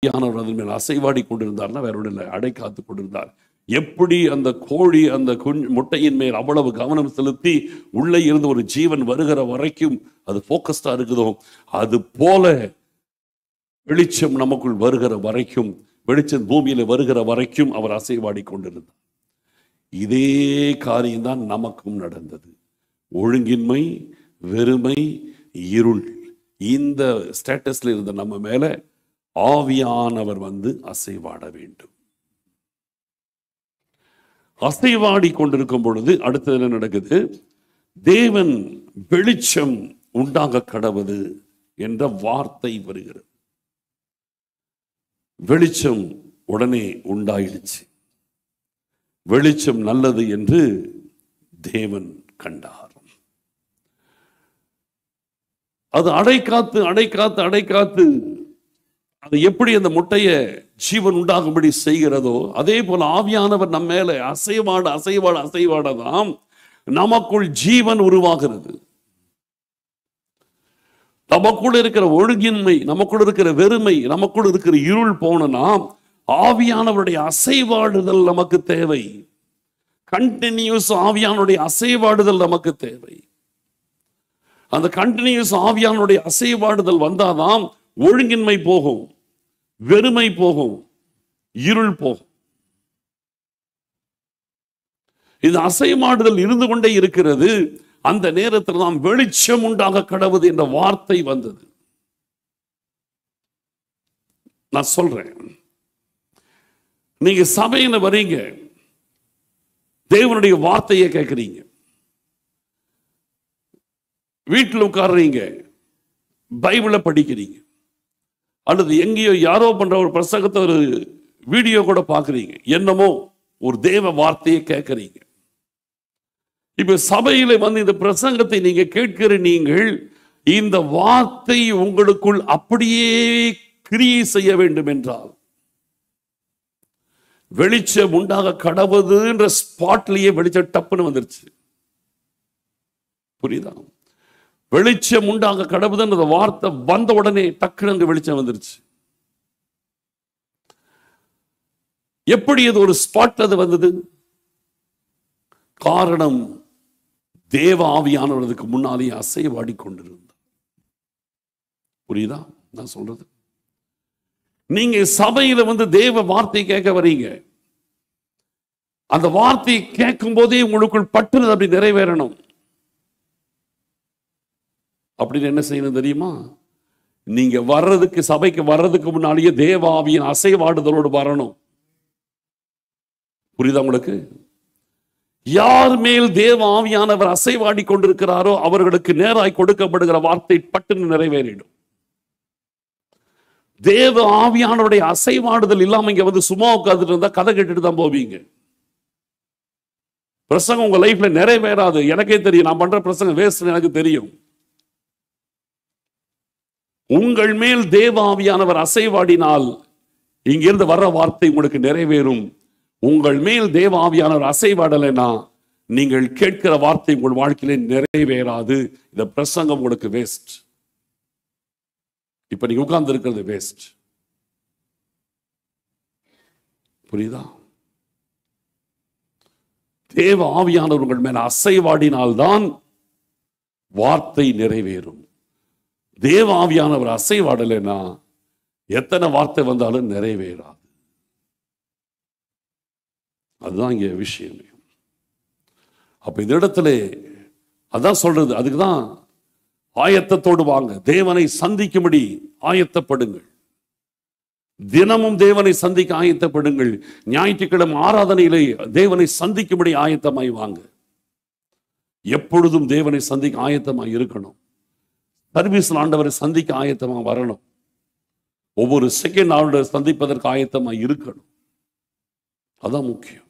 ஆவியானவர் அதன் மேல் அசைவாடி கொண்டிருந்தார்னா வேற ஒன்றும் இல்லை, அடை காத்து கொண்டிருந்தார். எப்படி அந்த கோழி அந்த முட்டையின் மேல் அவ்வளவு கவனம் செலுத்தி உள்ளே இருந்து ஒரு ஜீவன் வருகிற வரைக்கும் அது போக்கஸ்டா இருக்குதோ, அது போல வெளிச்சம் நமக்குள் வருகிற வரைக்கும், வெளிச்சம் பூமியில வருகிற வரைக்கும் அவர் அசைவாடி கொண்டிருந்தார். இதே காரியம்தான் நமக்கும் நடந்தது. ஒழுங்கின்மை, வெறுமை, இருள், இந்த ஸ்டேட்டஸ்ல இருந்த நம்ம மேல ஆவியானவர் வந்து அசைவாட வேண்டும். அசைவாடி கொண்டிருக்கும் பொழுது அடுத்தது என்ன நடக்குது? தேவன் வெளிச்சம் உண்டாக கடவுது என்ற வார்த்தை வருகிறது. வெளிச்சம் உடனே உண்டாயிடுச்சு. வெளிச்சம் நல்லது என்று தேவன் கண்டார். அது அடைக்காத்து அடைக்காத்து அடைக்காத்து அது எப்படி அந்த முட்டைய ஜீவன் உண்டாகும்படி செய்கிறதோ, அதே போல ஆவியானவர் நம்ம மேல அசைவாட அசைவாட அசைவாடதான் நமக்குள் ஜீவன் உருவாகிறது. நமக்குள் இருக்கிற ஒழுங்கின்மை, நமக்குள் இருக்கிற வெறுமை, நமக்குள் இருக்கிற இருள் போனா ஆவியானவருடைய அசைவாடுதல் நமக்கு தேவை. கண்டினியூஸ் ஆவியானுடைய அசைவாடுதல் நமக்கு தேவை. அந்த கண்டினியூஸ் ஆவியானுடைய அசைவாடுதல் வந்தாதான் ஒழுங்கின்மை போகும், வெறுமை போகும், இருள் போகும். இது அசைவாடுதல் இருந்து கொண்டே இருக்கிறது. அந்த நேரத்தில் நாம் வெளிச்சம் உண்டாக கடவுது என்ற வார்த்தை வந்தது. நான் சொல்றேன், நீங்க சபையில வரீங்க, தேவனுடைய வார்த்தையை கேட்கிறீங்க, வீட்டில் உட்கார்றீங்க, பைபிளை படிக்கிறீங்க, அல்லது எங்கேயோ யாரோ பண்ற ஒரு பிரசங்கத்தை ஒரு வீடியோ கூட பார்க்குறீங்க, என்னமோ ஒரு தேவ வார்த்தையை கேட்குறீங்க. இப்ப சபையில வந்து இந்த பிரசங்கத்தை நீங்க கேட்கிற நீங்கள் இந்த வார்த்தை உங்களுக்குள் அப்படியே கிரியை செய்ய வேண்டும் என்றால், வெளிச்சம் உண்டாக கடவுதுன்ற ஸ்பாட்லயே வெளிச்சம் டப்புன்னு வந்துருச்சு. புரியுதா? வெளிச்சம் உண்டாக கடவுதுன்ற வார்த்தை வந்த உடனே டக்குனு அங்க வெளிச்சம் வந்துருச்சு. எப்படி அது ஒரு ஸ்பாட் அது வந்தது? காரணம், தேவ ஆவியானவருக்கு முன்னாலேயே அசைவாடி கொண்டிருந்தார். புரியுதா நான் சொல்றது? நீங்க சபையில வந்து தேவ வார்த்தை கேட்க வரீங்க, அந்த வார்த்தையை கேட்கும் போதே உங்களுக்குள் பற்றுறது அப்படி நிறைவேறணும். அப்படின்னு என்ன செய்யணும் தெரியுமா? நீங்க வர்றதுக்கு, சபைக்கு வர்றதுக்கு முன்னாலேயே தேவ ஆவியின் அசைவாடுதலோடு வரணும். புரியுதா உங்களுக்கு? யார் மேல் தேவ ஆவியானவர் அசைவாடி கொண்டிருக்கிறாரோ அவர்களுக்கு நேராய் கொடுக்கப்படுகிற வார்த்தை பட்டுன்னு நிறைவேறிடும். தேவ ஆவியானவருடைய அசைவாடுதல் இல்லாம இங்க வந்து சும்மா உட்கார்ந்துட்டு இருந்தா கதை கேட்டுட்டு தான் போவீங்க. பிரசங்கம் உங்க லைஃப்ல நிறைவேறாது. எனக்கே தெரியும், நான் பண்ற பிரசங்கம் வேஸ்ட் எனக்கு தெரியும். உங்கள் மேல் தேவ ஆவியானவர் அசைவாடினால் இங்கிருந்து வர்ற வார்த்தை உங்களுக்கு நிறைவேறும். உங்கள் மேல் தேவ ஆவியானவர் அசைவாடலைன்னா நீங்கள் கேட்கிற வார்த்தை உங்கள் வாழ்க்கையிலே நிறைவேறாது. இந்த பிரசங்கம் உங்களுக்கு வேஸ்ட். இப்ப நீங்க உட்கார்ந்து இருக்கிறது வேஸ்ட். புரியுதா? தேவ ஆவியானவர் உங்கள் மேல அசைவாடினால்தான் வார்த்தை நிறைவேறும். தேவ ஆவியானவர் அசைவாடலைன்னா எத்தனை வார்த்தை வந்தாலும் நிறைவேறாது. அதுதான் இங்க விஷயம். அப்ப இந்த இடத்துல அதான் சொல்றது, அதுக்குதான் ஆயத்தத்தோடு வாங்க, தேவனை சந்திக்கும்படி ஆயத்தப்படுங்கள். தினமும் தேவனை சந்திக்க ஆயத்தப்படுங்கள். ஞாயிற்றுக்கிழமை ஆராதனையிலே தேவனை சந்திக்கும்படி ஆயத்தமாய் வாங்க. எப்பொழுதும் தேவனை சந்திக்க ஆயத்தமாய் இருக்கணும். சர்வீஸ் ஆண்டவரை சந்திக்க ஆயத்தமாக வரணும். ஒவ்வொரு செகண்ட் ஆண்டவரை சந்திப்பதற்கு ஆயத்தமாய் இருக்கணும். அதான் முக்கியம்.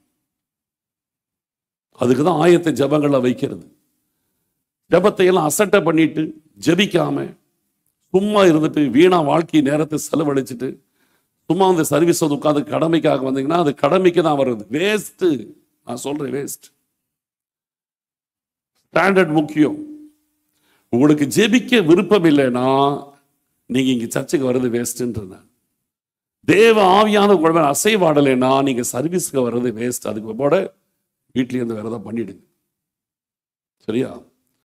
அதுக்குதான் ஆயத்த ஜபங்களை வைக்கிறது. ஜபத்தை எல்லாம் அசட்டை பண்ணிட்டு ஜபிக்காம சும்மா இருந்துட்டு வீணா வாழ்க்கை நேரத்தை செலவழிச்சுட்டு சும்மா அந்த சர்வீஸ் உட்காந்து கடமைக்காக வந்தீங்கன்னா அது கடமைக்கு தான் வருது. வேஸ்ட். நான் சொல்றேன் வேஸ்ட். ஸ்டாண்டர்ட் முக்கியம். உங்களுக்கு ஜெபிக்க விருப்பம் இல்லைன்னா நீங்க இங்க சர்ச்சுக்கு வர்றது வேஸ்ட்ன்ற. தேவ ஆவியான குழந்தை அசைவாடலைன்னா நீங்க சர்வீஸ்க்கு வர்றது வேஸ்ட். அதுக்கு போட வீட்லயே இருந்து வேற ஏதாவது பண்ணிடுங்க. சரியா?